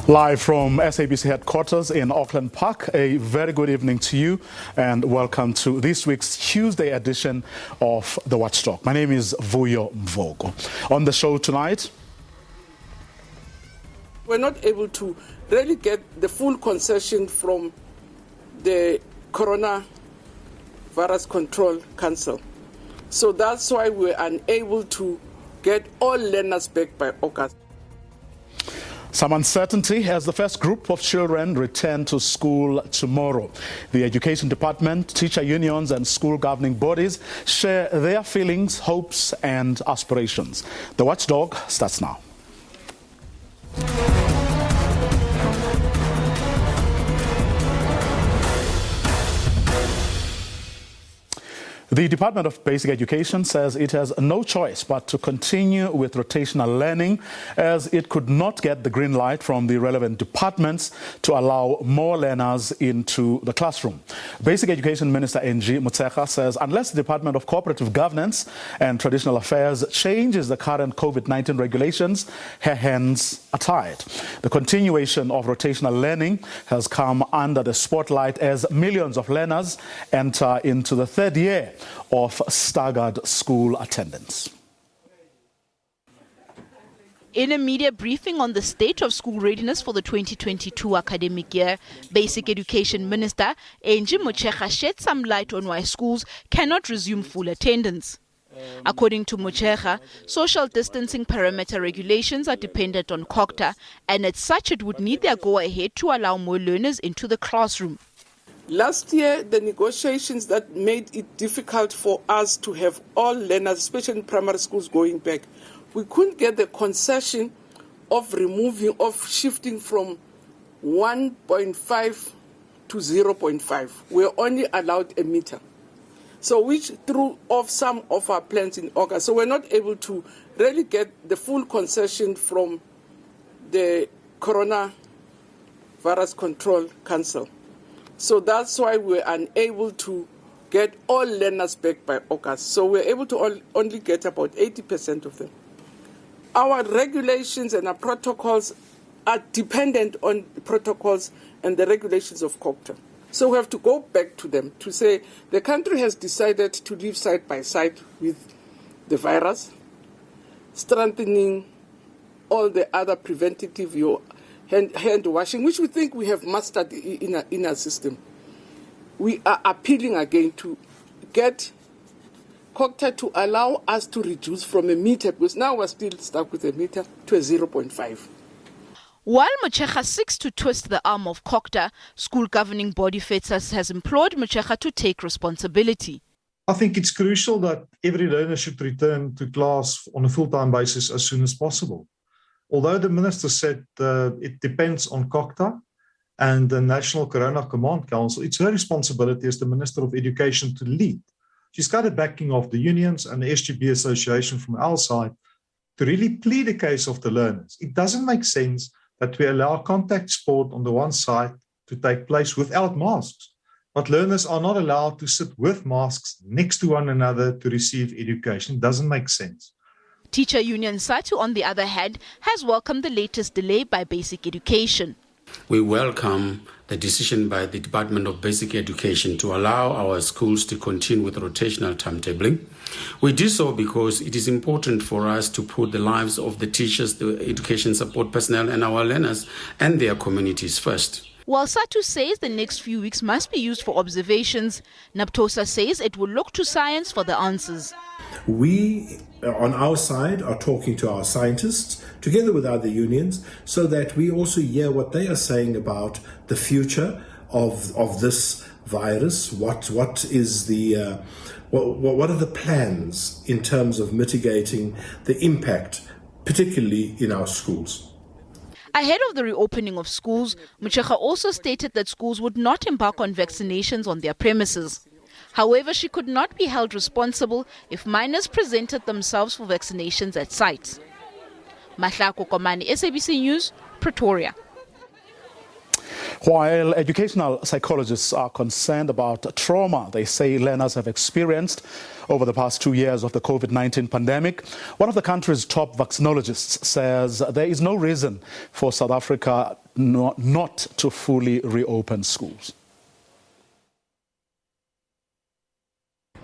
Live from SABC headquarters in Auckland Park, a very good evening to you and welcome to this week's Tuesday edition of the Watchdog. My name is Vuyo Mvogo. On the show tonight, we're not able to really get the full concession from the Coronavirus Control Council. So that's why we're unable to get all learners back by August. Some uncertainty as the first group of children return to school tomorrow. The Education Department, teacher unions and school governing bodies share their feelings, hopes and aspirations. The Watchdog starts now. The Department of Basic Education says it has no choice but to continue with rotational learning as it could not get the green light from the relevant departments to allow more learners into the classroom. Basic Education Minister Angie Motshekga says unless the Department of Cooperative Governance and Traditional Affairs changes the current COVID-19 regulations, her hands are tied. The continuation of rotational learning has come under the spotlight as millions of learners enter into the third year of staggered school attendance. In a media briefing on the state of school readiness for the 2022 academic year, Basic Education Minister Angie Motshekga shed some light on why schools cannot resume full attendance. According to Motshekga, social distancing parameter regulations are dependent on COGTA, and as such it would need their go-ahead to allow more learners into the classroom. Last year, the negotiations that made it difficult for us to have all learners, especially in primary schools, going back, we couldn't get the concession of shifting from 1.5 to 0.5. We're only allowed a meter. So which threw off some of our plans in August. So we're not able to really get the full concession from the Coronavirus Control Council. So that's why we're unable to get all learners back by August. So we're able to only get about 80% of them. Our regulations and our protocols are dependent on the protocols and the regulations of COGTA. So we have to go back to them to say the country has decided to live side by side with the virus, strengthening all the other preventative hand washing, which we think we have mastered in our system. We are appealing again to get COGTA to allow us to reduce from a meter, because now we're still stuck with a meter, to a 0.5. While Motshekga seeks to twist the arm of COGTA, school governing body FETSAS has implored Motshekga to take responsibility. I think it's crucial that every learner should return to class on a full-time basis as soon as possible. Although the minister said it depends on COGTA and the National Corona Command Council, it's her responsibility as the Minister of Education to lead. She's got the backing of the unions and the SGB Association from our side to really plead the case of the learners. It doesn't make sense that we allow contact sport on the one side to take place without masks, but learners are not allowed to sit with masks next to one another to receive education. It doesn't make sense. Teacher union SATU, on the other hand, has welcomed the latest delay by Basic Education. We welcome the decision by the Department of Basic Education to allow our schools to continue with rotational timetabling. We do so because it is important for us to put the lives of the teachers, the education support personnel and our learners and their communities first. While SATU says the next few weeks must be used for observations, NAPTOSA says it will look to science for the answers. We, on our side, are talking to our scientists, together with other unions, so that we also hear what they are saying about the future of this virus. What is the what are the plans in terms of mitigating the impact, particularly in our schools? Ahead of the reopening of schools, Motshekga also stated that schools would not embark on vaccinations on their premises. However, she could not be held responsible if minors presented themselves for vaccinations at sites. Mahlako Komani, SABC News, Pretoria. While educational psychologists are concerned about trauma they say learners have experienced over the past 2 years of the COVID-19 pandemic, one of the country's top vaccinologists says there is no reason for South Africa not to fully reopen schools.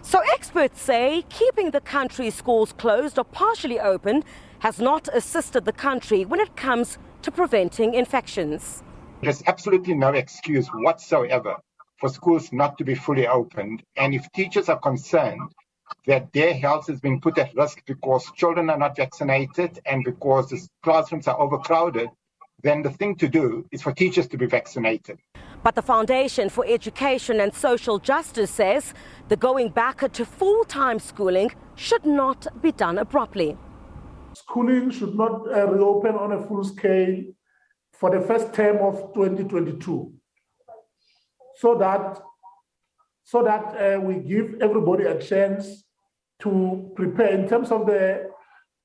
So experts say keeping the country's schools closed or partially open has not assisted the country when it comes to preventing infections. There's absolutely no excuse whatsoever for schools not to be fully opened. And if teachers are concerned that their health is being put at risk because children are not vaccinated and because the classrooms are overcrowded, then the thing to do is for teachers to be vaccinated. But the Foundation for Education and Social Justice says the going back to full-time schooling should not be done abruptly. Schooling should not reopen on a full scale for the first term of 2022, so that we give everybody a chance to prepare in terms of the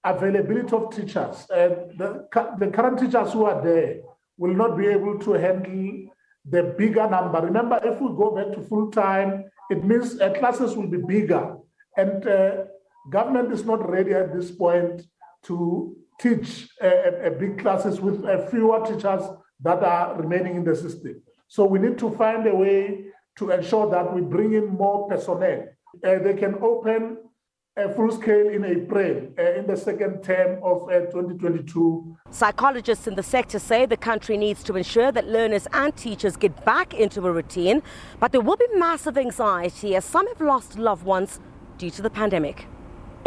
availability of teachers. The current teachers who are there will not be able to handle the bigger number. Remember, if we go back to full time, it means classes will be bigger, and government is not ready at this point to teach big classes with fewer teachers that are remaining in the system. So we need to find a way to ensure that we bring in more personnel. They can open a full scale in April, in the second term of 2022. Psychologists in the sector say the country needs to ensure that learners and teachers get back into a routine, but there will be massive anxiety as some have lost loved ones due to the pandemic.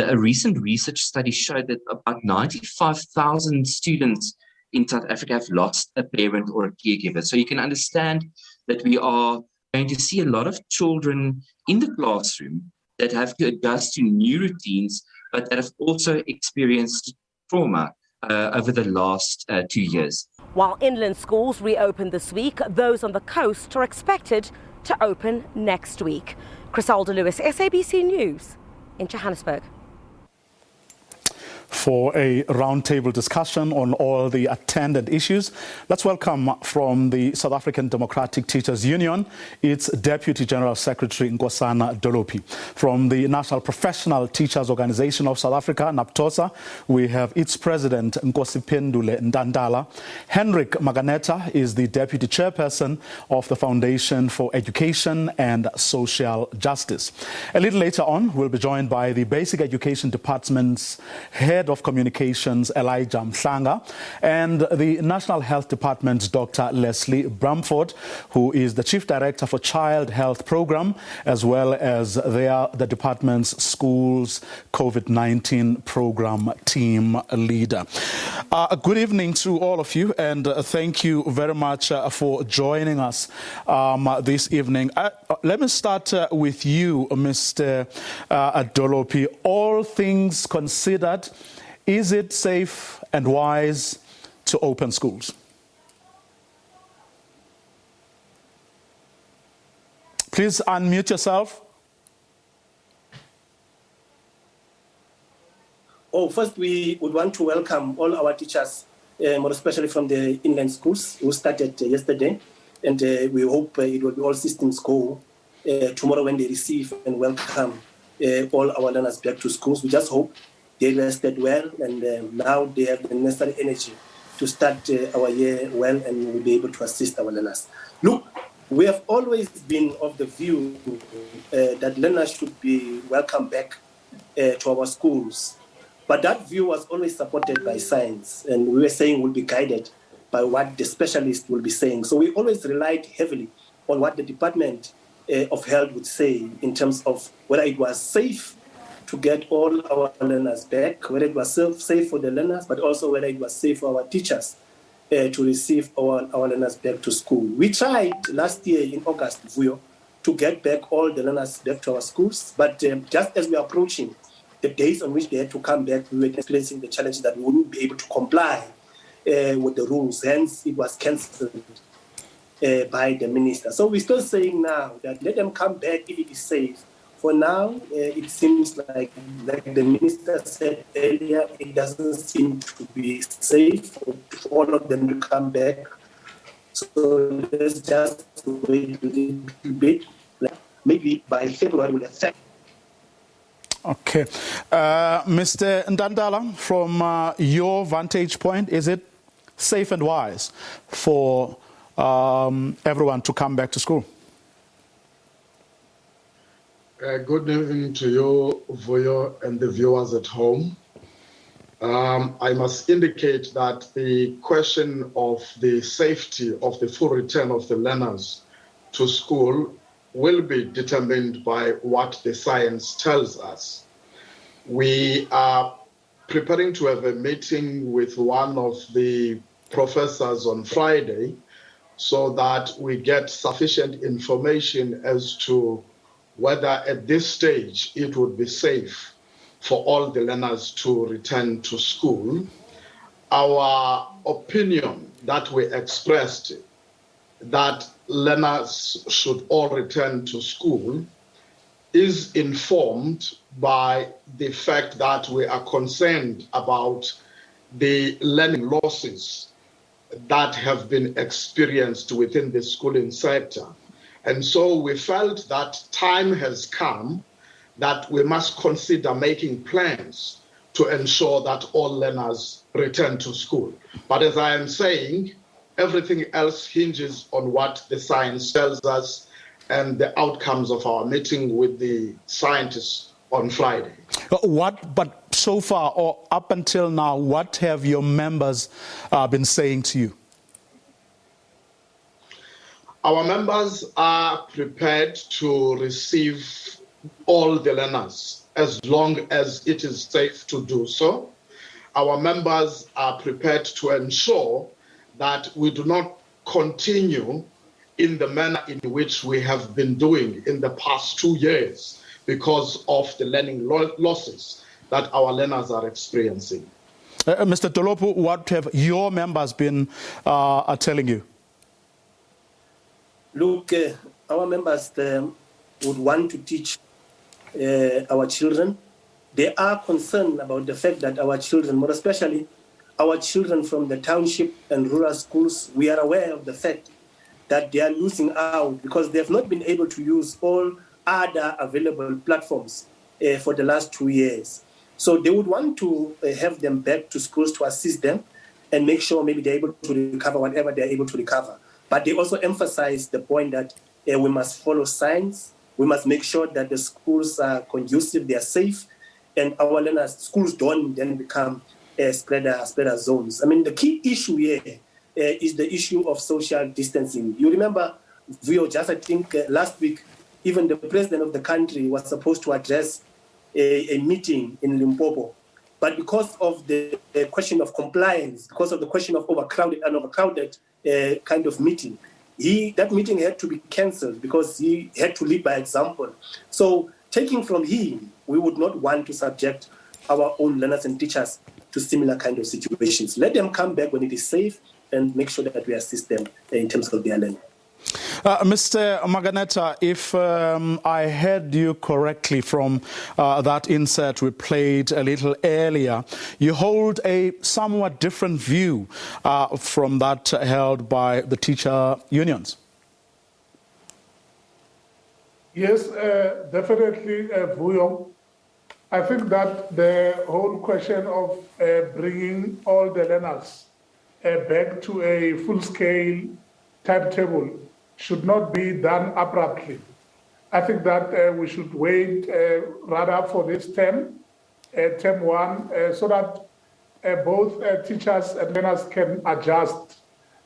A recent research study showed that about 95,000 students in South Africa have lost a parent or a caregiver. So you can understand that we are going to see a lot of children in the classroom that have to adjust to new routines, but that have also experienced trauma over the last 2 years. While inland schools reopen this week, those on the coast are expected to open next week. Griselda Lewis, SABC News in Johannesburg. For a roundtable discussion on all the attendant issues, let's welcome from the South African Democratic Teachers Union, its Deputy General Secretary Nkosana Dolopi. From the National Professional Teachers Organization of South Africa, NAPTOSA, we have its President Nkosipendule Ndandala. Henrik Maganeta is the Deputy Chairperson of the Foundation for Education and Social Justice. A little later on, we'll be joined by the Basic Education Department's Head of Communications, Elijah Mhlanga, and the National Health Department's Dr. Leslie Bramford, who is the Chief Director for Child Health Program, as well as the department's schools COVID-19 program team leader. Good evening to all of you, and thank you very much for joining us this evening. Let me start with you, Mr. Dolopi. All things considered, is it safe and wise to open schools? Please unmute yourself. First, we would want to welcome all our teachers, more especially from the inland schools who started yesterday. And we hope it will be all systems go tomorrow when they receive and welcome all our learners back to schools. We just hope they rested well, and now they have the necessary energy to start our year well, and we will be able to assist our learners. Look, we have always been of the view that learners should be welcomed back to our schools. But that view was always supported by science, and we were saying we'll be guided by what the specialists will be saying. So we always relied heavily on what the Department of Health would say in terms of whether it was safe to get all our learners back, whether it was safe for the learners, but also whether it was safe for our teachers to receive our learners back to school. We tried last year in August, Vuyo, to get back all the learners back to our schools, but just as we are approaching the days on which they had to come back, we were experiencing the challenge that we wouldn't be able to comply with the rules. Hence, it was cancelled by the minister. So we're still saying now that let them come back if it is safe. For now, it seems like the minister said earlier, it doesn't seem to be safe for all of them to come back. So let's just wait a little bit. Maybe by February we'll accept. Okay. Mr. Ndandala, from your vantage point, is it safe and wise for everyone to come back to school? Good evening to you, Vuyo, and the viewers at home. I must indicate that the question of the safety of the full return of the learners to school will be determined by what the science tells us. We are preparing to have a meeting with one of the professors on Friday so that we get sufficient information as to whether at this stage it would be safe for all the learners to return to school. Our opinion that we expressed that learners should all return to school is informed by the fact that we are concerned about the learning losses that have been experienced within the schooling sector. And so we felt that time has come that we must consider making plans to ensure that all learners return to school. But as I am saying, everything else hinges on what the science tells us and the outcomes of our meeting with the scientists on Friday. But so far, or up until now, what have your members been saying to you? Our members are prepared to receive all the learners as long as it is safe to do so. Our members are prepared to ensure that we do not continue in the manner in which we have been doing in the past 2 years because of the learning losses that our learners are experiencing. Mr. Tolopu, what have your members been telling you? Look, our members would want to teach our children. They are concerned about the fact that our children, more especially our children from the township and rural schools, we are aware of the fact that they are losing out because they have not been able to use all other available platforms for the last 2 years. So they would want to have them back to schools to assist them and make sure maybe they're able to recover whatever they're able to recover. But they also emphasize the point that we must follow science. We must make sure that the schools are conducive, they are safe, and our learners, schools don't then become spreader zones. I mean, the key issue here is the issue of social distancing. You remember, Vuyo, just I think last week, even the president of the country was supposed to address a meeting in Limpopo. But because of the question of compliance, because of the question of overcrowded kind of meeting, that meeting had to be cancelled because he had to lead by example. So taking from him, we would not want to subject our own learners and teachers to similar kind of situations. Let them come back when it is safe and make sure that we assist them in terms of their learning. Mr. Maganeta, if I heard you correctly from that insert we played a little earlier, you hold a somewhat different view from that held by the teacher unions. Yes, definitely, Vuyo. I think that the whole question of bringing all the learners back to a full-scale timetable should not be done abruptly. I think that we should wait rather for this term one, so that both teachers and learners can adjust.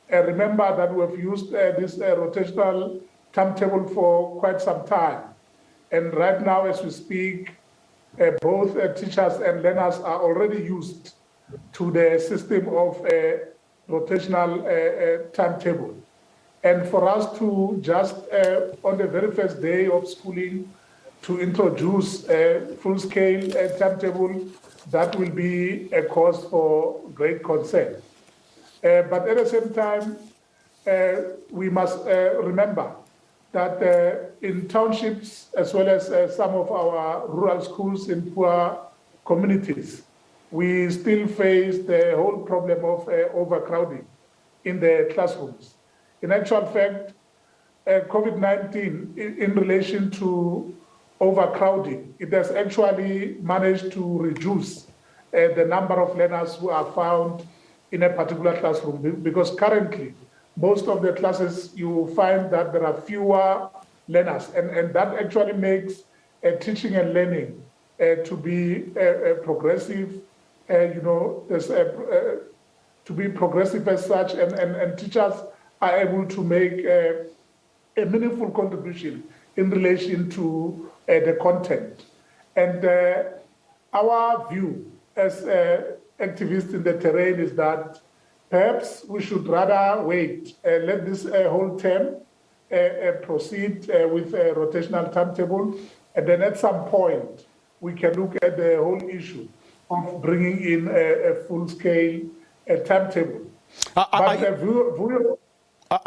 Remember that we've used this rotational timetable for quite some time. And right now, as we speak, both teachers and learners are already used to the system of rotational timetable. And for us to just, on the very first day of schooling, to introduce a full-scale timetable, that will be a cause for great concern. But at the same time, we must remember that in townships, as well as some of our rural schools in poor communities, we still face the whole problem of overcrowding in the classrooms. In actual fact, COVID-19, in relation to overcrowding, it has actually managed to reduce the number of learners who are found in a particular classroom, because currently, most of the classes, you will find that there are fewer learners, and that actually makes teaching and learning to be progressive, to be progressive as such, and teachers are able to make a meaningful contribution in relation to the content. And our view as activists in the terrain is that perhaps we should rather wait, let this whole term proceed with a rotational timetable, and then at some point we can look at the whole issue of bringing in a full-scale timetable.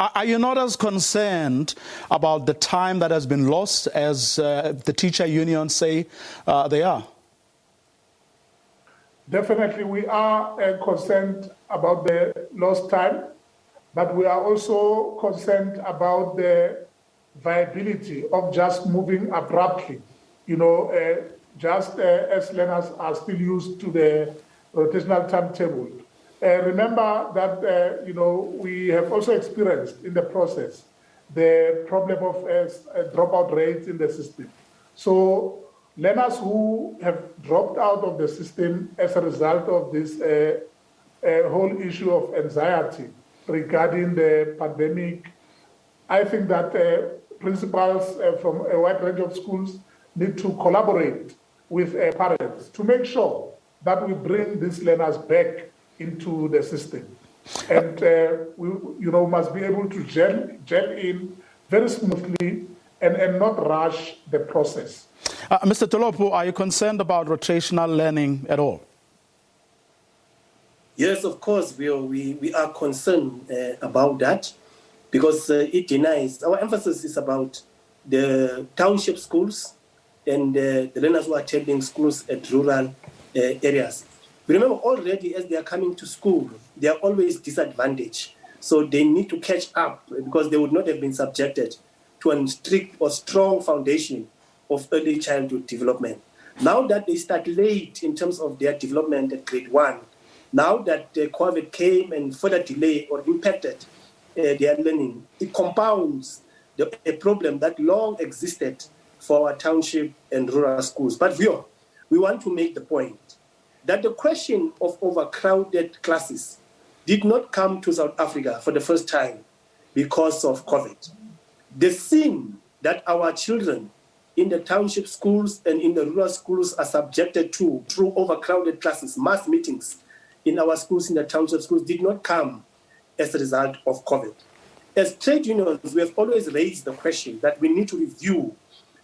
Are you not as concerned about the time that has been lost as the teacher unions say they are? Definitely, we are concerned about the lost time, but we are also concerned about the viability of just moving abruptly, just as learners are still used to the rotational timetable. Remember that, we have also experienced in the process the problem of dropout rates in the system. So learners who have dropped out of the system as a result of this whole issue of anxiety regarding the pandemic, I think that principals from a wide range of schools need to collaborate with parents to make sure that we bring these learners back into the system. And we must be able to gel in very smoothly and not rush the process. Mr. Tolopo, are you concerned about rotational learning at all? Yes, of course, we are concerned about that, because it denies. Our emphasis is about the township schools and the learners who are attending schools at rural areas. Remember, already as they are coming to school, they are always disadvantaged. So they need to catch up, because they would not have been subjected to a strict or strong foundation of early childhood development. Now that they start late in terms of their development at grade 1, now that COVID came and further delayed or impacted their learning, it compounds a problem that long existed for our township and rural schools. But we want to make the point that the question of overcrowded classes did not come to South Africa for the first time because of COVID. The sin that our children in the township schools and in the rural schools are subjected to through overcrowded classes, mass meetings in our schools, in the township schools, did not come as a result of COVID. As trade unions, we have always raised the question that we need to review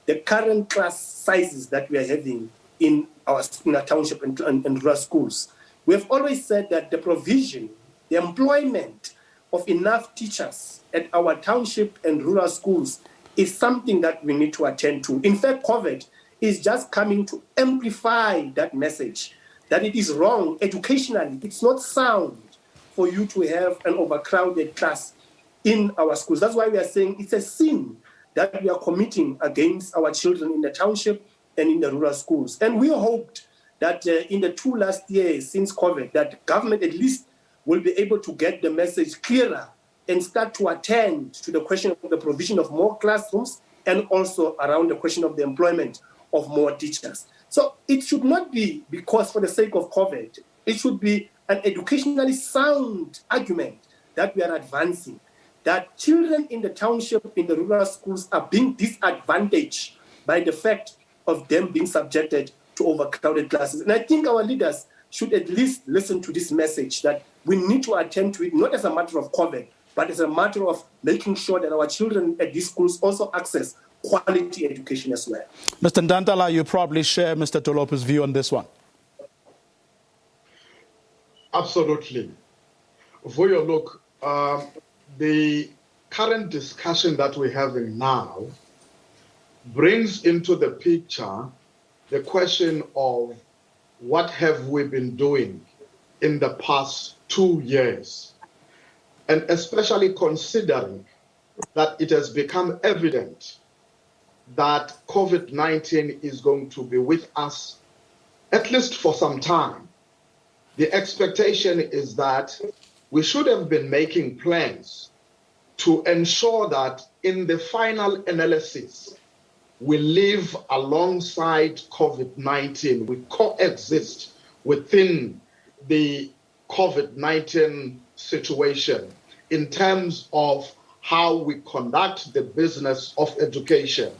the current class sizes that we are having in our township and rural schools. We have always said that the provision, the employment of enough teachers at our township and rural schools is something that we need to attend to. In fact, COVID is just coming to amplify that message, that it is wrong educationally. It's not sound for you to have an overcrowded class in our schools. That's why we are saying it's a sin that we are committing against our children in the township and in the rural schools. And we hoped that in the 2 last years since COVID, that government at least will be able to get the message clearer and start to attend to the question of the provision of more classrooms and also around the question of the employment of more teachers. So it should not be because for the sake of COVID. It should be an educationally sound argument that we are advancing, that children in the township, in the rural schools are being disadvantaged by the fact of them being subjected to overcrowded classes. And I think our leaders should at least listen to this message that we need to attend to it, not as a matter of COVID, but as a matter of making sure that our children at these schools also access quality education as well. Mr. Ndantala, you probably share Mr. Tolopo's view on this one. Absolutely. Vuyo, look, the current discussion that we're having now brings into the picture the question of what have we been doing in the past 2 years. and especially considering that it has become evident that COVID-19 is going to be with us at least for some time. The expectation is that we should have been making plans to ensure that in the final analysis, we live alongside COVID-19, we coexist within the COVID-19 situation in terms of how we conduct the business of education.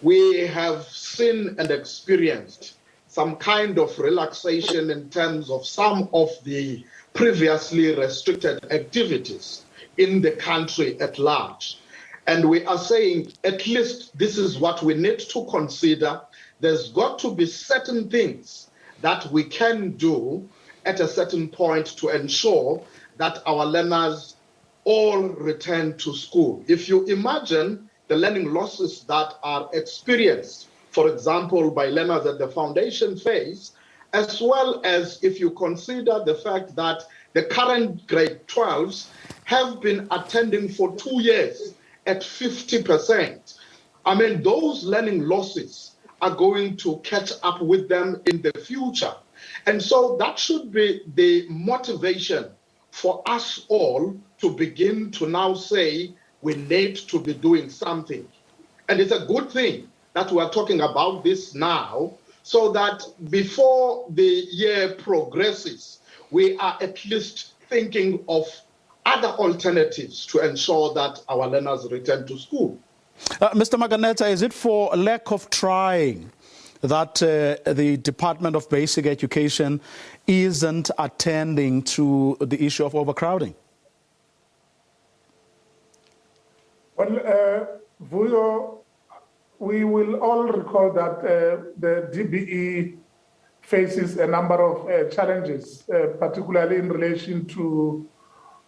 We have seen and experienced some kind of relaxation in terms of some of the previously restricted activities in the country at large. And we are saying, at least this is what we need to consider. There's got to be certain things that we can do at a certain point to ensure that our learners all return to school. If you imagine the learning losses that are experienced, for example, by learners at the foundation phase, as well as if you consider the fact that the current grade 12s have been attending for 2 years at 50%. I mean, those learning losses are going to catch up with them in the future. And so that should be the motivation for us all to begin to now say we need to be doing something. And it's a good thing that we are talking about this now, so that before the year progresses, we are at least thinking of other alternatives to ensure that our learners return to school. Mr. Maganeta, is it for lack of trying that the Department of Basic Education isn't attending to the issue of overcrowding? Well, Vuyo, we will all recall that the DBE faces a number of challenges, particularly in relation to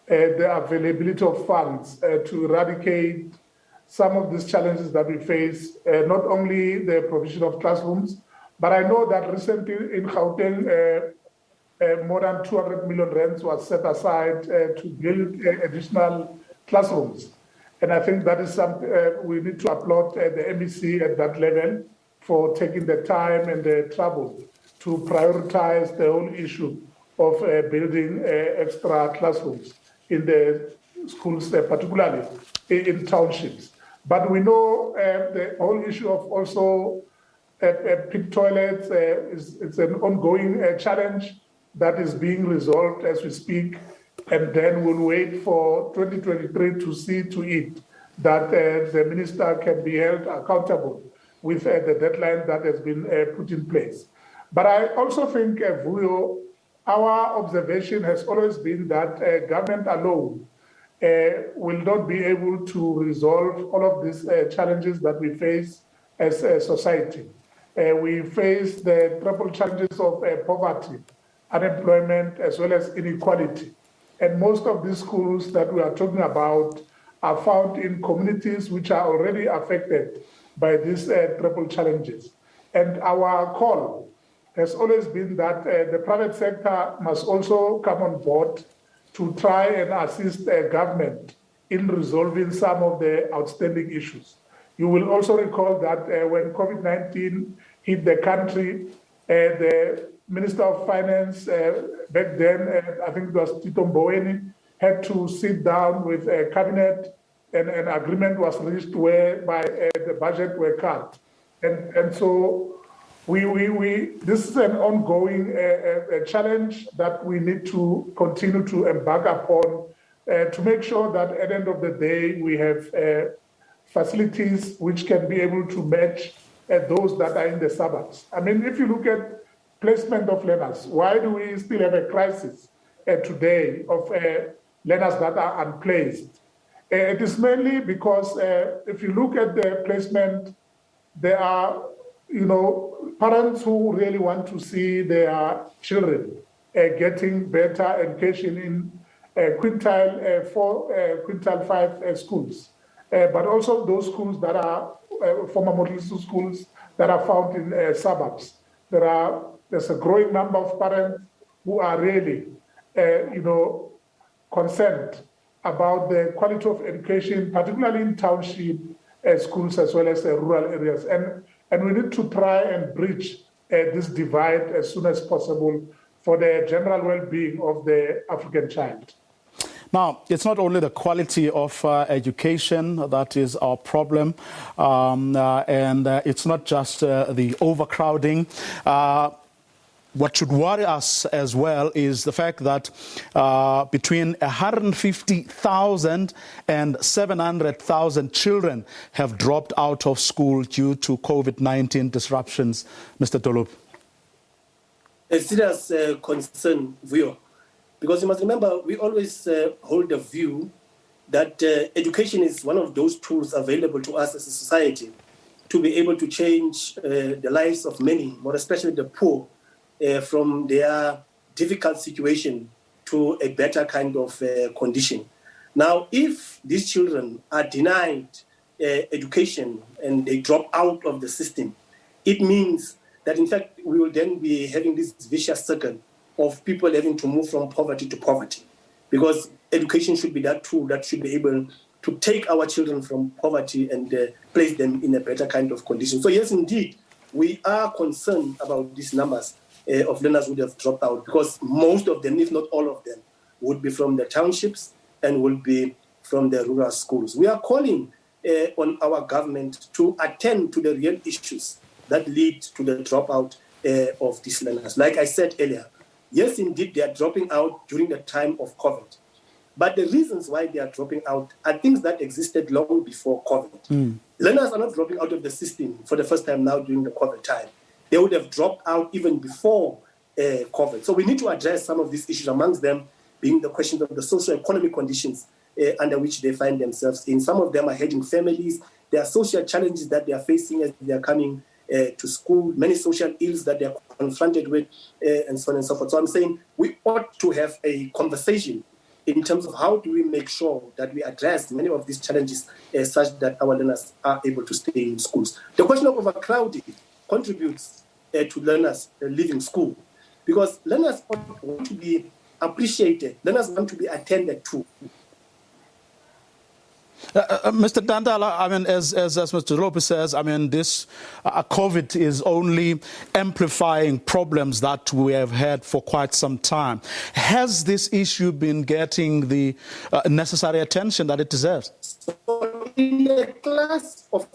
the availability of funds to eradicate some of these challenges that we face, not only the provision of classrooms, but I know that recently in Gauteng, more than 200 million rands was set aside to build additional classrooms. And I think that is something we need to applaud the MEC at that level for taking the time and the trouble to prioritize the whole issue of building extra classrooms in the schools, particularly in townships. But we know the whole issue of also pit toilets it's an ongoing challenge that is being resolved as we speak. And then we'll wait for 2023 to see to it that the minister can be held accountable with the deadline that has been put in place. But I also think, Vuyo, our observation has always been that government alone will not be able to resolve all of these challenges that we face as a society. We face the triple challenges of poverty, unemployment, as well as inequality. And most of these schools that we are talking about are found in communities which are already affected by these triple challenges. And our call has always been that the private sector must also come on board to try and assist the government in resolving some of the outstanding issues. You will also recall that when COVID-19 hit the country, the Minister of Finance back then, I think it was Tito Mboweni, had to sit down with a cabinet and an agreement was reached whereby the budget were cut. And so this is an ongoing challenge that we need to continue to embark upon to make sure that at the end of the day, we have facilities which can be able to match those that are in the suburbs. I mean, if you look at placement of learners, why do we still have a crisis today of learners that are unplaced? It is mainly because if you look at the placement, there are, parents who really want to see their children getting better education in quintile 4, quintile 5 schools, but also those schools that are former model schools that are found in suburbs. There's a growing number of parents who are really, concerned about the quality of education, particularly in township schools as well as rural areas. And we need to try and bridge this divide as soon as possible for the general well-being of the African child. Now, it's not only the quality of education that is our problem, and it's not just the overcrowding. What should worry us as well is the fact that between 150,000 and 700,000 children have dropped out of school due to COVID-19 disruptions. Mr. Dulup. A serious concern, Vuyo, because you must remember, we always hold the view that education is one of those tools available to us as a society to be able to change the lives of many, more especially the poor, from their difficult situation to a better kind of condition. Now, if these children are denied education and they drop out of the system, it means that, in fact, we will then be having this vicious circle of people having to move from poverty to poverty, because education should be that tool that should be able to take our children from poverty and place them in a better kind of condition. So, yes, indeed, we are concerned about these numbers of learners who have dropped out, because most of them, if not all of them, would be from the townships and will be from the rural schools. We are calling on our government to attend to the real issues that lead to the dropout of these learners. Like I said earlier, yes, indeed, they are dropping out during the time of COVID. But the reasons why they are dropping out are things that existed long before COVID. Learners are not dropping out of the system for the first time now during the COVID time. They would have dropped out even before COVID. So we need to address some of these issues, amongst them being the questions of the socio-economic conditions under which they find themselves in. Some of them are heading families. There are social challenges that they are facing as they are coming to school, many social ills that they are confronted with, and so on and so forth. So I'm saying we ought to have a conversation in terms of how do we make sure that we address many of these challenges such that our learners are able to stay in schools. The question of overcrowding contributes to learners leaving school, because learners want to be appreciated, learners want to be attended to. Mr. Dandala, I mean, as Mr. Lopez says, I mean, this COVID is only amplifying problems that we have had for quite some time. Has this issue been getting the necessary attention that it deserves? So in a class of...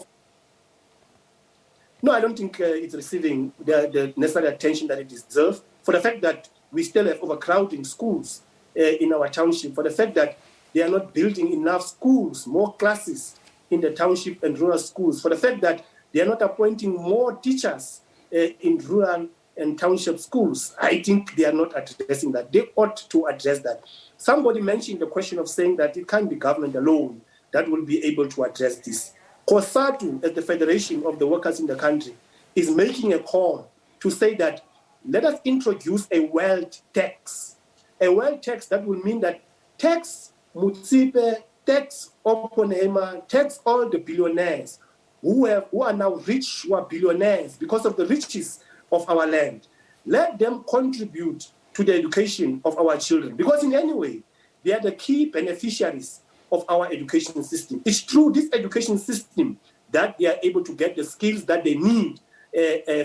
No, I don't think it's receiving the necessary attention that it deserves, for the fact that we still have overcrowding schools in our township, for the fact that they are not building enough schools, more classes in the township and rural schools, for the fact that they are not appointing more teachers in rural and township schools. I think they are not addressing that. They ought to address that. Somebody mentioned the question of saying that it can't be government alone that will be able to address this. COSATU, as the Federation of the Workers in the country, is making a call to say that let us introduce a wealth tax. A wealth tax that will mean that tax Mutsipe, tax Oppenheimer, tax all the billionaires who are now rich, who are billionaires because of the riches of our land. Let them contribute to the education of our children, because in any way, they are the key beneficiaries of our education system. It's through this education system that they are able to get the skills that they need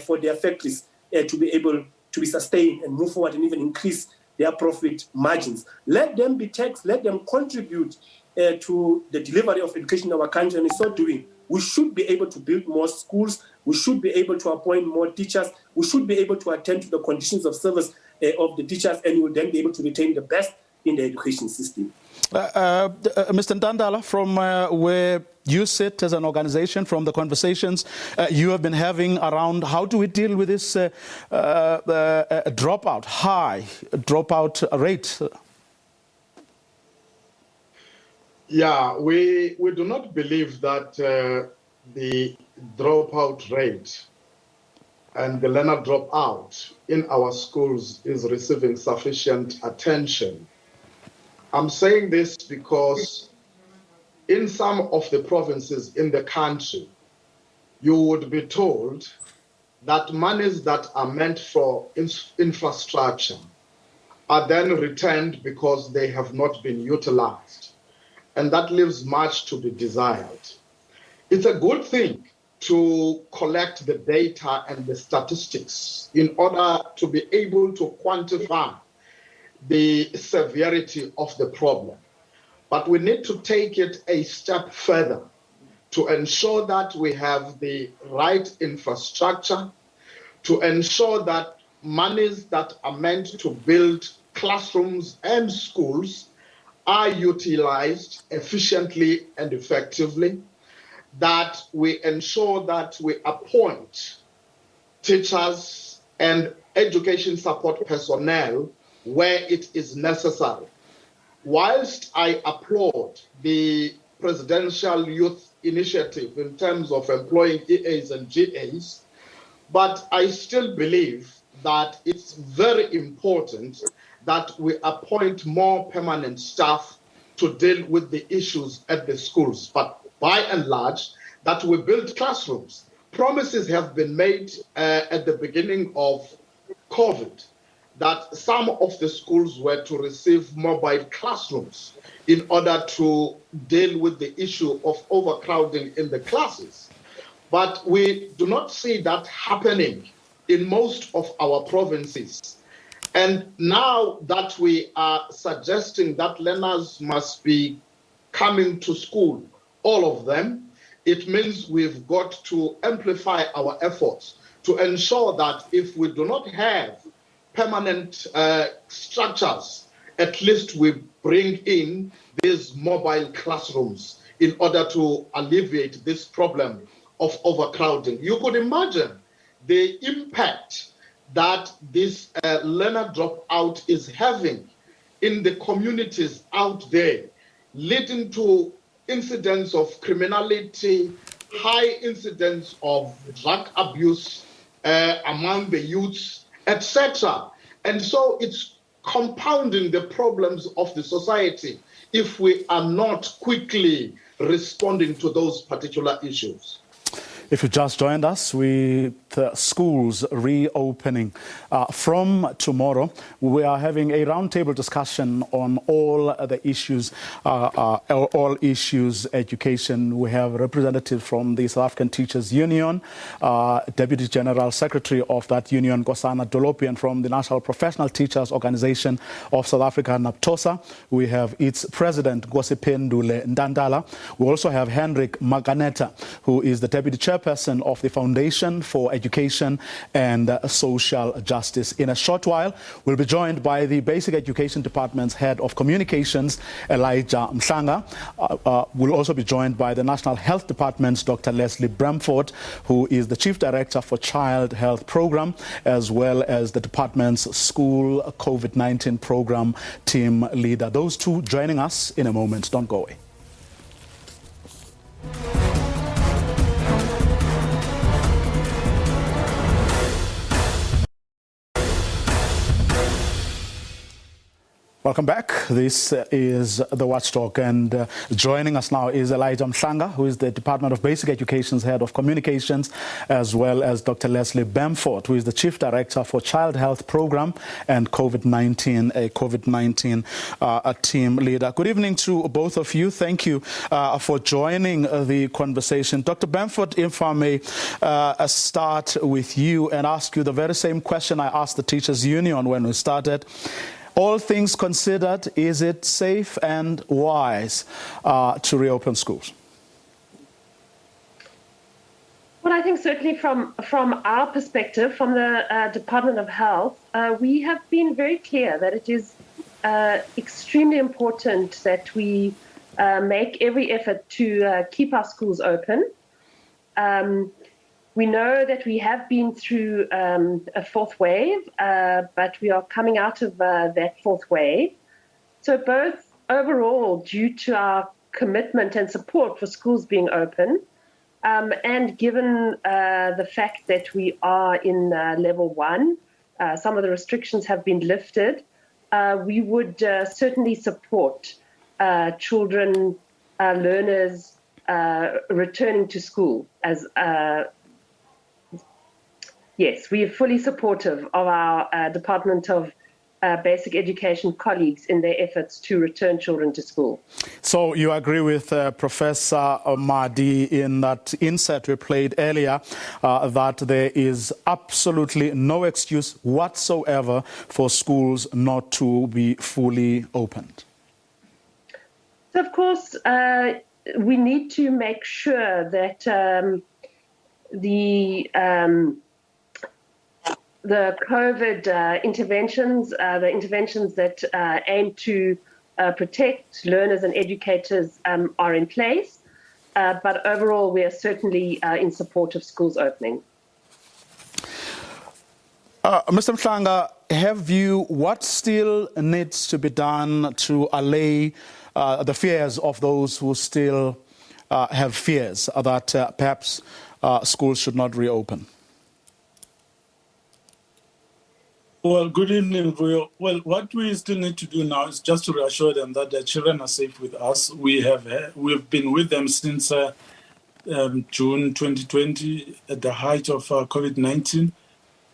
for their factories to be able to be sustained and move forward and even increase their profit margins. Let them be taxed, let them contribute to the delivery of education in our country, and in so doing, we should be able to build more schools, we should be able to appoint more teachers, we should be able to attend to the conditions of service of the teachers, and we will then be able to retain the best in the education system. Mr. Dandala, from where you sit as an organization, from the conversations you have been having around how do we deal with this high dropout rate? Yeah, we do not believe that the dropout rate and the learner dropout in our schools is receiving sufficient attention. I'm saying this because in some of the provinces in the country, you would be told that monies that are meant for infrastructure are then returned because they have not been utilized. and that leaves much to be desired. It's a good thing to collect the data and the statistics in order to be able to quantify the severity of the problem. But we need to take it a step further to ensure that we have the right infrastructure, to ensure that monies that are meant to build classrooms and schools are utilized efficiently and effectively, that we ensure that we appoint teachers and education support personnel where it is necessary. Whilst I applaud the Presidential Youth Initiative in terms of employing EAs and GAs, but I still believe that it's very important that we appoint more permanent staff to deal with the issues at the schools. But by and large, that we build classrooms. Promises have been made at the beginning of COVID that some of the schools were to receive mobile classrooms in order to deal with the issue of overcrowding in the classes. But we do not see that happening in most of our provinces. And now that we are suggesting that learners must be coming to school, all of them, it means we've got to amplify our efforts to ensure that if we do not have permanent structures, at least we bring in these mobile classrooms in order to alleviate this problem of overcrowding. You could imagine the impact that this learner dropout is having in the communities out there, leading to incidents of criminality, high incidents of drug abuse among the youths, etc. And so it's compounding the problems of the society if we are not quickly responding to those particular issues. If you just joined us, with schools reopening from tomorrow, we are having a roundtable discussion on all the issues, all issues education. We have representatives from the South African Teachers Union, Deputy General Secretary of that union, Nkosana Dolopi, and from the National Professional Teachers Organization of South Africa, NAPTOSA. We have its president, Ngosiphendule Ndandala. We also have Hendrik Maganeta, who is the Deputy Chairperson of the Foundation for Education and Social Justice. In a short while, we'll be joined by the Basic Education Department's Head of Communications, Elijah Mhlanga. We'll also be joined by the National Health Department's Dr. Leslie Bramford, who is the Chief Director for Child Health Program, as well as the department's School COVID-19 Program Team Leader. Those two joining us in a moment. Don't go away. Welcome back. This is the Watchdog, and joining us now is Elijah Mhlanga, who is the Department of Basic Education's Head of Communications, as well as Dr. Leslie Bamford, who is the Chief Director for Child Health Program and COVID-19, a COVID-19 team leader. Good evening to both of you. Thank you for joining the conversation. Dr. Bamford, if I may start with you and ask you the very same question I asked the Teachers Union when we started. All things considered, is it safe and wise to reopen schools? Well, I think certainly from our perspective, from the Department of Health, we have been very clear that it is extremely important that we make every effort to keep our schools open. We know that we have been through a fourth wave, but we are coming out of that fourth wave. So both overall, due to our commitment and support for schools being open, and given the fact that we are in level 1, some of the restrictions have been lifted, we would certainly support children, learners returning to school as yes, we are fully supportive of our Department of basic education colleagues in their efforts to return children to school. So you agree with Professor Mahdi in that insert we played earlier, that there is absolutely no excuse whatsoever for schools not to be fully opened? So, of course, we need to make sure that the COVID interventions, the interventions that aim to protect learners and educators are in place. But overall, we are certainly in support of schools opening. Mr. Mhlanga, what still needs to be done to allay the fears of those who still have fears that perhaps schools should not reopen? Well, good evening, Vuyo. Well, what we still need to do now is just to reassure them that their children are safe with us. We've been with them since June 2020 at the height of COVID-19,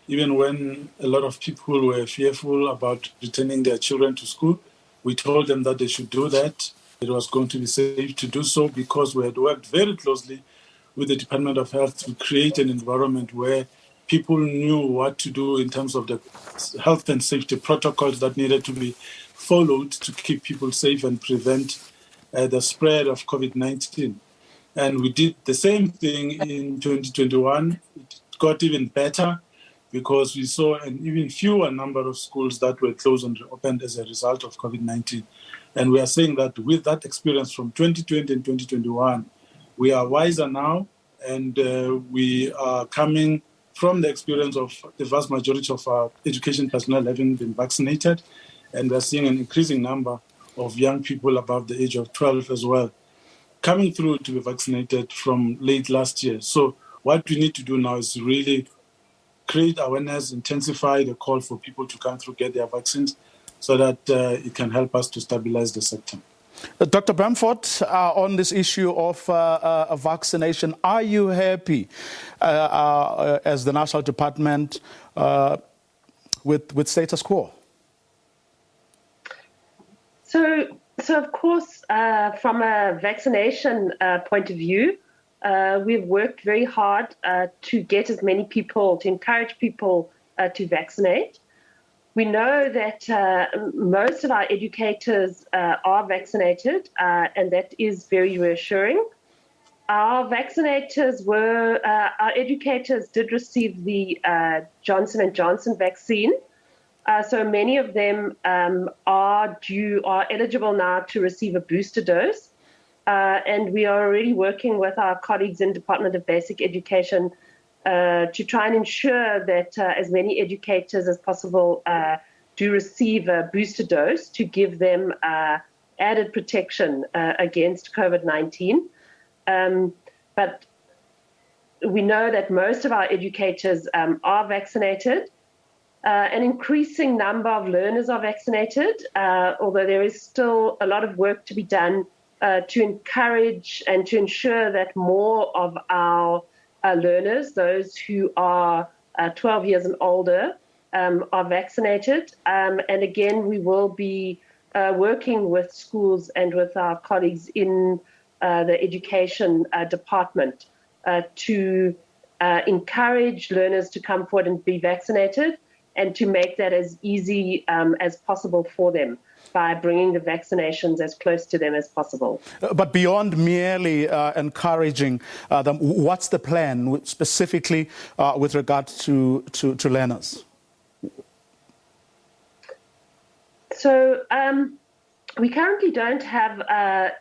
even when a lot of people were fearful about returning their children to school. We told them that they should do that. It was going to be safe to do so because we had worked very closely with the Department of Health to create an environment where people knew what to do in terms of the health and safety protocols that needed to be followed to keep people safe and prevent the spread of COVID-19. And we did the same thing in 2021. It got even better because we saw an even fewer number of schools that were closed and reopened as a result of COVID-19. And we are saying that with that experience from 2020 and 2021, we are wiser now, and we are coming from the experience of the vast majority of our education personnel having been vaccinated, and we're seeing an increasing number of young people above the age of 12 as well coming through to be vaccinated from late last year. So what we need to do now is really create awareness, intensify the call for people to come through, get their vaccines, so that it can help us to stabilize the sector. Dr. Bamford, on this issue of vaccination, are you happy as the National Department with status quo? So of course, from a vaccination point of view, we've worked very hard to get as many people, to encourage people to vaccinate. We know that most of our educators are vaccinated, and that is very reassuring. Our educators did receive the Johnson & Johnson vaccine. So many of them are eligible now to receive a booster dose. And we are already working with our colleagues in Department of Basic Education to try and ensure that as many educators as possible do receive a booster dose to give them added protection against COVID-19. But we know that most of our educators are vaccinated. An increasing number of learners are vaccinated, although there is still a lot of work to be done to encourage and to ensure that more of our learners, those who are 12 years and older, are vaccinated. And again, we will be working with schools and with our colleagues in the education department to encourage learners to come forward and be vaccinated, and to make that as easy as possible for them by bringing the vaccinations as close to them as possible. But beyond merely encouraging them, what's the plan specifically with regard to learners? So we currently don't have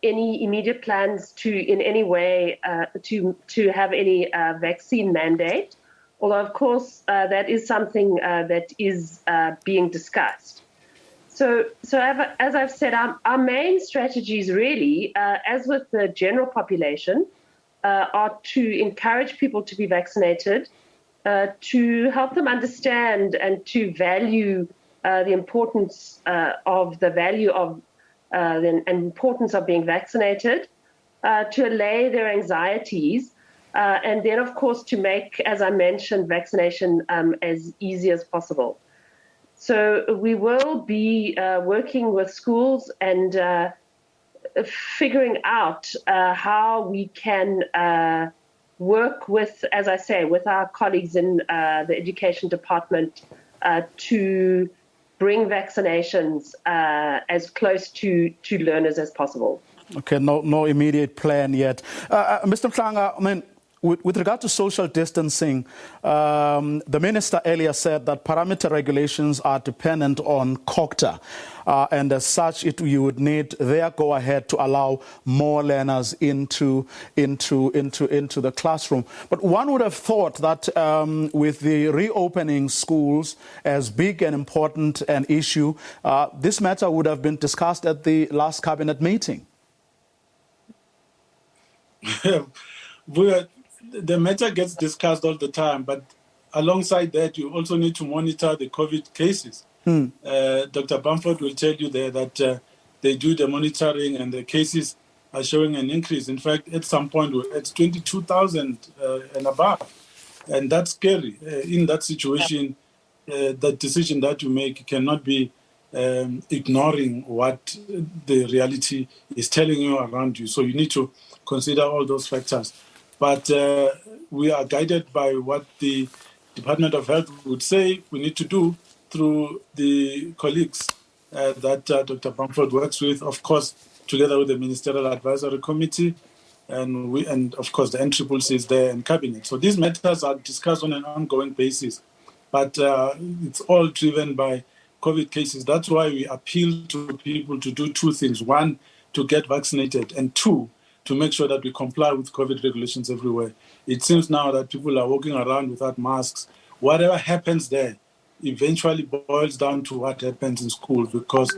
any immediate plans to in any way to have any vaccine mandate, although of course that is something that is being discussed. So as I've said, our main strategies really, as with the general population, are to encourage people to be vaccinated, to help them understand and to value the importance of and importance of being vaccinated, to allay their anxieties, and then of course to make, as I mentioned, vaccination as easy as possible. So we will be working with schools and figuring out how we can work with, as I say, with our colleagues in the education department to bring vaccinations as close to learners as possible. Okay, no immediate plan yet. Mr. Mhlanga, I mean, with regard to social distancing, the minister earlier said that parameter regulations are dependent on COCTA, and as such, you would need their go-ahead to allow more learners into the classroom. But one would have thought that with the reopening schools as big and important an issue, this matter would have been discussed at the last cabinet meeting. The matter gets discussed all the time, but alongside that, you also need to monitor the COVID cases. Dr. Bamford will tell you there that they do the monitoring and the cases are showing an increase. In fact, at some point, it's 22,000 and above. And that's scary. In that situation, the decision that you make cannot be ignoring what the reality is telling you around you. So you need to consider all those factors. But we are guided by what the Department of Health would say we need to do through the colleagues that Dr. Bamford works with, of course, together with the Ministerial Advisory Committee, and of course the NCCC is there and Cabinet. So these matters are discussed on an ongoing basis, but it's all driven by COVID cases. That's why we appeal to people to do two things. One, to get vaccinated, and two, to make sure that we comply with COVID regulations everywhere. It seems now that people are walking around without masks. Whatever happens there eventually boils down to what happens in school, because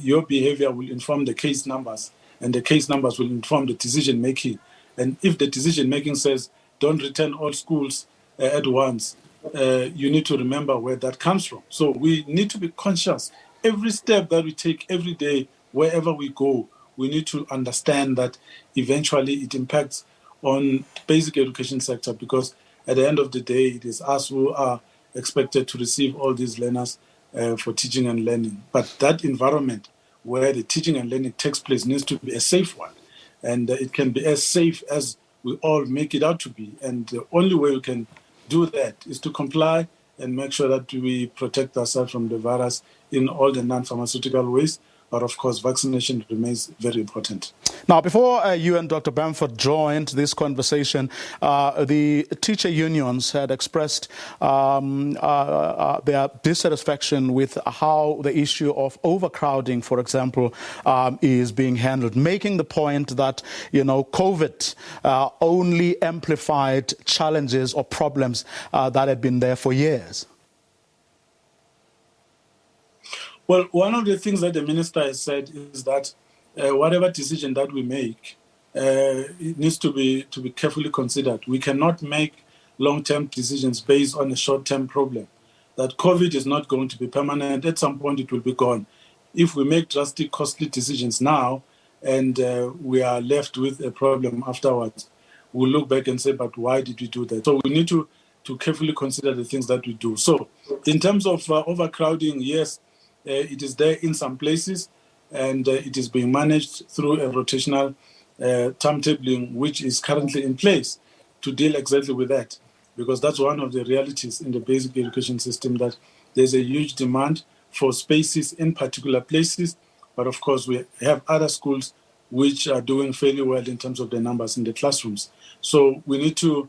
your behavior will inform the case numbers, and the case numbers will inform the decision making. And if the decision making says don't return all schools at once, you need to remember where that comes from. So we need to be conscious. Every step that we take every day, wherever we go, we need to understand that eventually it impacts on basic education sector, because at the end of the day, it is us who are expected to receive all these learners for teaching and learning. But that environment where the teaching and learning takes place needs to be a safe one. And it can be as safe as we all make it out to be. And the only way we can do that is to comply and make sure that we protect ourselves from the virus in all the non-pharmaceutical ways. But of course, vaccination remains very important. Now, before you and Dr. Bamford joined this conversation, the teacher unions had expressed their dissatisfaction with how the issue of overcrowding, for example, is being handled, making the point that, COVID only amplified challenges or problems that had been there for years. Well, one of the things that the minister has said is that whatever decision that we make, it needs to be carefully considered. We cannot make long-term decisions based on a short-term problem. That COVID is not going to be permanent. At some point, it will be gone. If we make drastic, costly decisions now, and we are left with a problem afterwards, we'll look back and say, but why did we do that? So we need to carefully consider the things that we do. So in terms of overcrowding, yes, it is there in some places, and it is being managed through a rotational timetabling, which is currently in place to deal exactly with that, because that's one of the realities in the basic education system, that there's a huge demand for spaces in particular places, but of course we have other schools which are doing fairly well in terms of the numbers in the classrooms. So we need to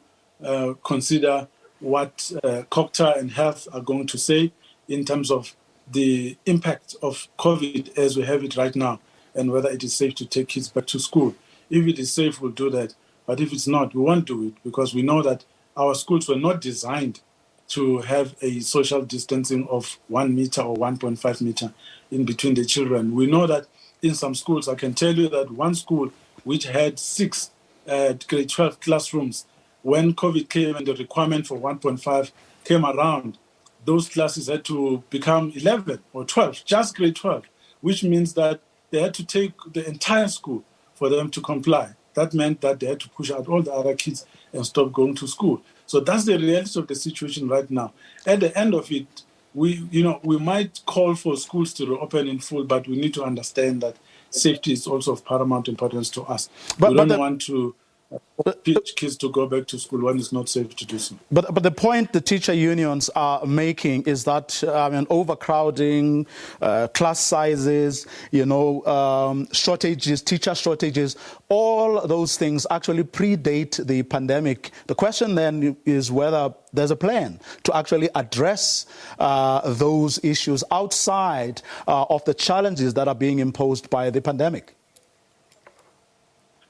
consider what COCTA and health are going to say in terms of the impact of COVID as we have it right now, and whether it is safe to take kids back to school. If it is safe, we'll do that. But if it's not, we won't do it, because we know that our schools were not designed to have a social distancing of 1 meter or 1.5 meter in between the children. We know that in some schools, I can tell you that one school which had 6 grade 12 classrooms, when COVID came and the requirement for 1.5 came around, those classes had to become 11 or 12, just grade 12, which means that they had to take the entire school for them to comply. That meant that they had to push out all the other kids and stop going to school. So that's the reality of the situation right now. At the end of it, we might call for schools to reopen in full, but we need to understand that safety is also of paramount importance to us. We don't want to teach kids to go back to school when it's not safe to do so. But the point the teacher unions are making is that overcrowding, class sizes, shortages, teacher shortages, all those things actually predate the pandemic. The question then is whether there's a plan to actually address those issues outside of the challenges that are being imposed by the pandemic.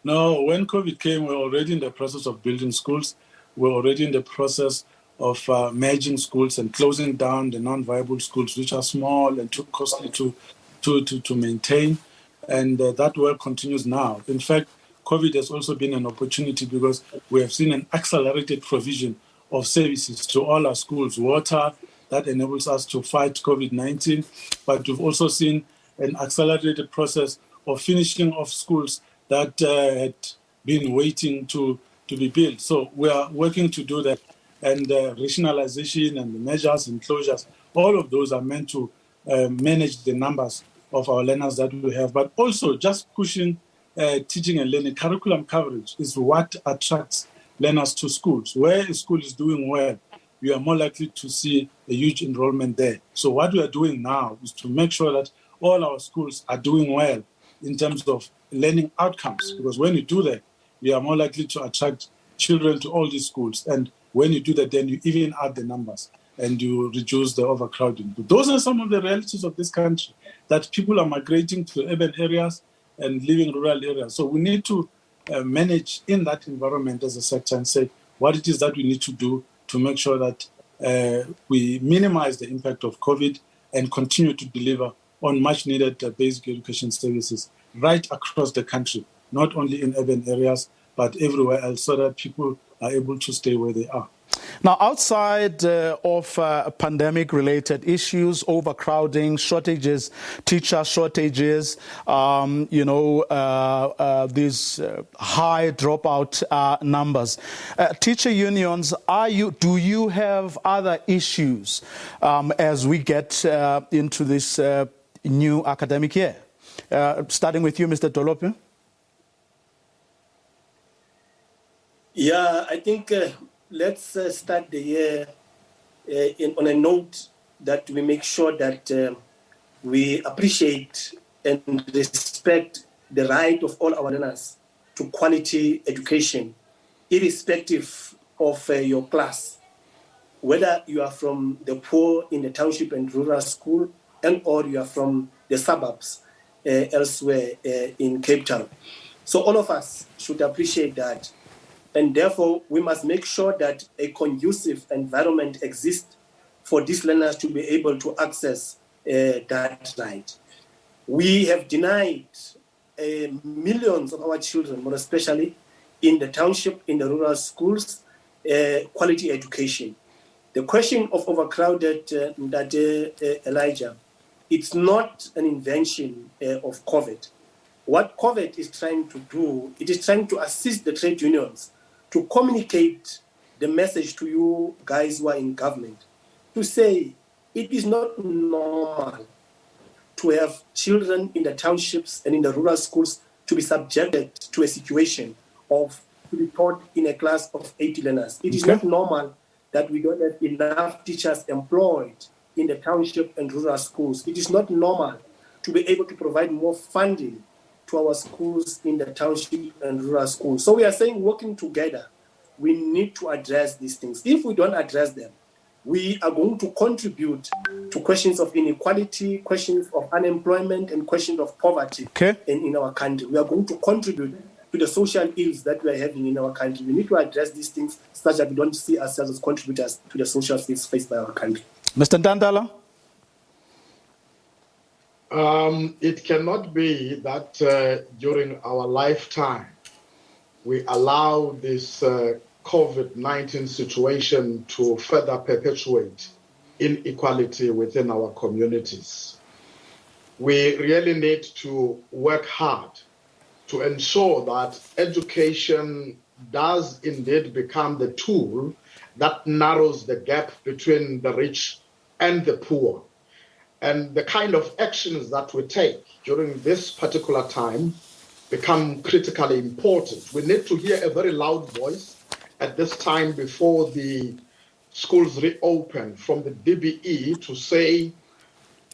No, when COVID came, we were already in the process of building schools. We're already in the process of merging schools and closing down the non-viable schools, which are small and too costly to maintain. And that work continues now. In fact, COVID has also been an opportunity because we have seen an accelerated provision of services to all our schools, water, that enables us to fight COVID-19. But we've also seen an accelerated process of finishing off schools that had been waiting to be built. So we are working to do that. And rationalization and the measures and closures, all of those are meant to manage the numbers of our learners that we have. But also just pushing teaching and learning. Curriculum coverage is what attracts learners to schools. Where a school is doing well, you are more likely to see a huge enrollment there. So what we are doing now is to make sure that all our schools are doing well in terms of learning outcomes, because when you do that, you are more likely to attract children to all these schools. And when you do that, then you even add the numbers and you reduce the overcrowding. But those are some of the realities of this country, that people are migrating to urban areas and leaving rural areas. So we need to manage in that environment as a sector and say what it is that we need to do to make sure that we minimize the impact of COVID and continue to deliver on much needed basic education services right across the country, not only in urban areas, but everywhere else, so that people are able to stay where they are. Now, outside of pandemic-related issues, overcrowding, shortages, teacher shortages, these high dropout numbers, teacher unions, do you have other issues as we get into this new academic year? Starting with you, Mr. Dolope. Yeah, I think let's start the year on a note that we make sure that we appreciate and respect the right of all our learners to quality education, irrespective of your class, whether you are from the poor in the township and rural school, and or you are from the suburbs elsewhere in Cape Town. So all of us should appreciate that. And therefore, we must make sure that a conducive environment exists for these learners to be able to access that right. We have denied millions of our children, more especially in the township, in the rural schools, quality education. The question of overcrowded, Elijah, it's not an invention of COVID. What COVID is trying to do, it is trying to assist the trade unions to communicate the message to you guys who are in government, to say it is not normal to have children in the townships and in the rural schools to be subjected to a situation of to be taught in a class of 80 learners. It is not normal that we don't have enough teachers employed in the township and rural schools. It is not normal to be able to provide more funding to our schools in the township and rural schools. So we are saying, working together, we need to address these things. If we don't address them, we are going to contribute to questions of inequality, questions of unemployment, and questions of poverty in our country. We are going to contribute to the social ills that we are having in our country. We need to address these things such that we don't see ourselves as contributors to the social ills faced by our country. Mr. Ndandala? It cannot be that during our lifetime we allow this COVID-19 situation to further perpetuate inequality within our communities. We really need to work hard to ensure that education does indeed become the tool that narrows the gap between the rich and the poor. And the kind of actions that we take during this particular time become critically important. We need to hear a very loud voice at this time before the schools reopen from the DBE to say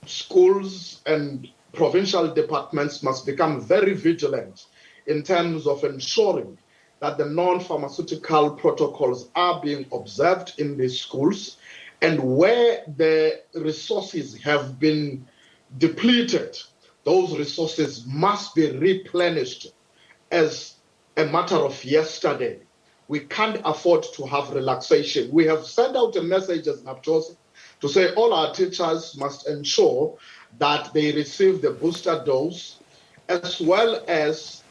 schools and provincial departments must become very vigilant in terms of ensuring that the non-pharmaceutical protocols are being observed in these schools, and where the resources have been depleted, those resources must be replenished as a matter of yesterday. We can't afford to have relaxation. We have sent out a message as NAPTOS to say all our teachers must ensure that they receive the booster dose, as well as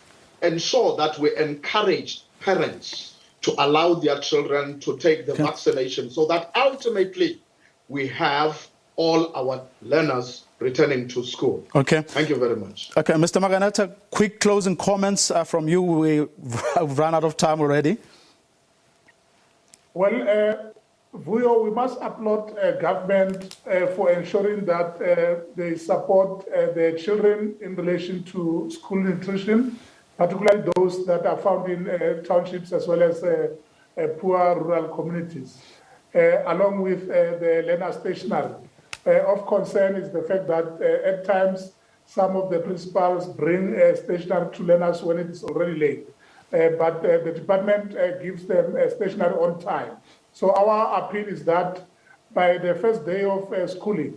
ensure that we encourage parents to allow their children to take the vaccination, so that ultimately we have all our learners returning to school. Okay. Thank you very much. Okay, Mr. Maganata, quick closing comments from you. We've run out of time already. Well, Vuyo, we must applaud government for ensuring that they support their children in relation to school nutrition, particularly those that are found in townships as well as poor rural communities, along with the learner stationery. Of concern is the fact that at times some of the principals bring stationery to learners when it is already late, but the department gives them stationery on time. So our appeal is that by the first day of schooling,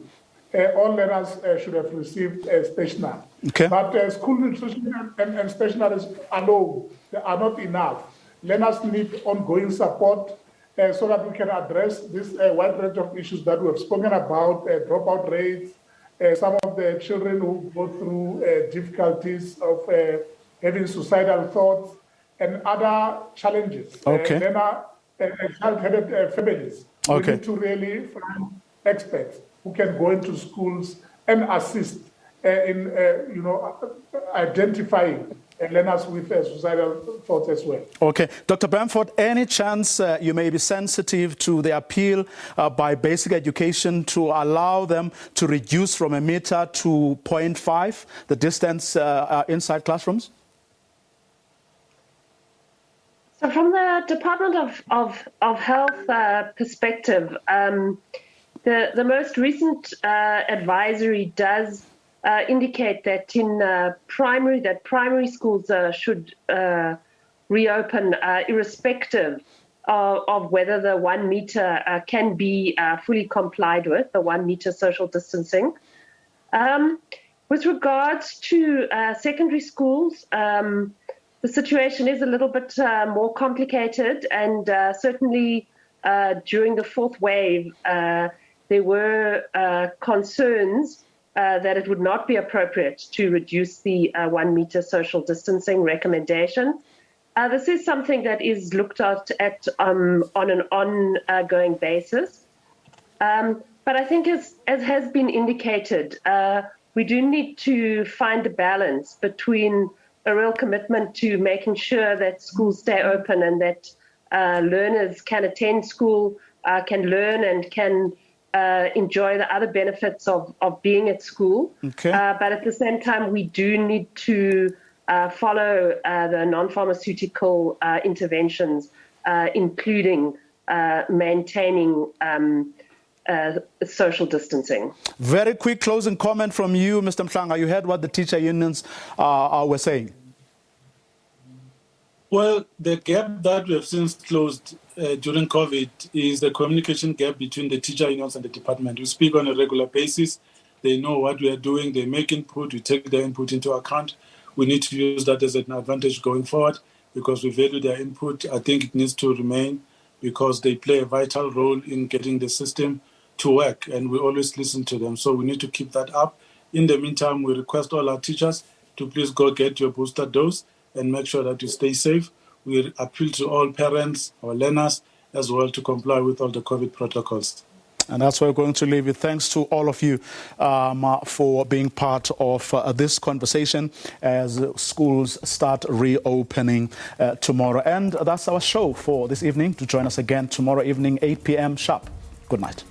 all learners should have received stationery. Okay. But school nutrition and stationery alone are not enough. Learners need ongoing support so that we can address this wide range of issues that we have spoken about, dropout rates, some of the children who go through difficulties of having suicidal thoughts, and other challenges. Okay. Child-headed families. Okay. We need to really find experts who can go into schools and assist in identifying learners with suicidal thoughts as well. Okay. Dr. Bamford, any chance you may be sensitive to the appeal by basic education to allow them to reduce from 1 meter to 0.5 the distance inside classrooms? So from the Department of Health perspective, the most recent advisory does indicate that in primary schools should reopen irrespective of whether the 1 meter can be fully complied with, the 1 meter social distancing. With regards to secondary schools, the situation is a little bit more complicated, and certainly during the fourth wave, there were concerns that it would not be appropriate to reduce the 1 meter social distancing recommendation. This is something that is looked at on an ongoing basis. But I think as has been indicated, we do need to find a balance between a real commitment to making sure that schools stay open and that learners can attend school, can learn and can enjoy the other benefits of being at school. Okay. But at the same time, we do need to follow the non-pharmaceutical interventions, including maintaining social distancing. Very quick closing comment from you, Mr. Mhlanga. You heard what the teacher unions were saying. Well, the gap that we have since closed during COVID is the communication gap between the teacher unions and the department. We speak on a regular basis. They know what we are doing. They make input. We take their input into account. We need to use that as an advantage going forward because we value their input. I think it needs to remain because they play a vital role in getting the system to work, and we always listen to them. So we need to keep that up. In the meantime, we request all our teachers to please go get your booster dose and make sure that you stay safe. We appeal to all parents, our learners, as well to comply with all the COVID protocols. And that's where we're going to leave it. Thanks to all of you for being part of this conversation as schools start reopening tomorrow. And that's our show for this evening. To join us again tomorrow evening, 8 p.m. sharp. Good night.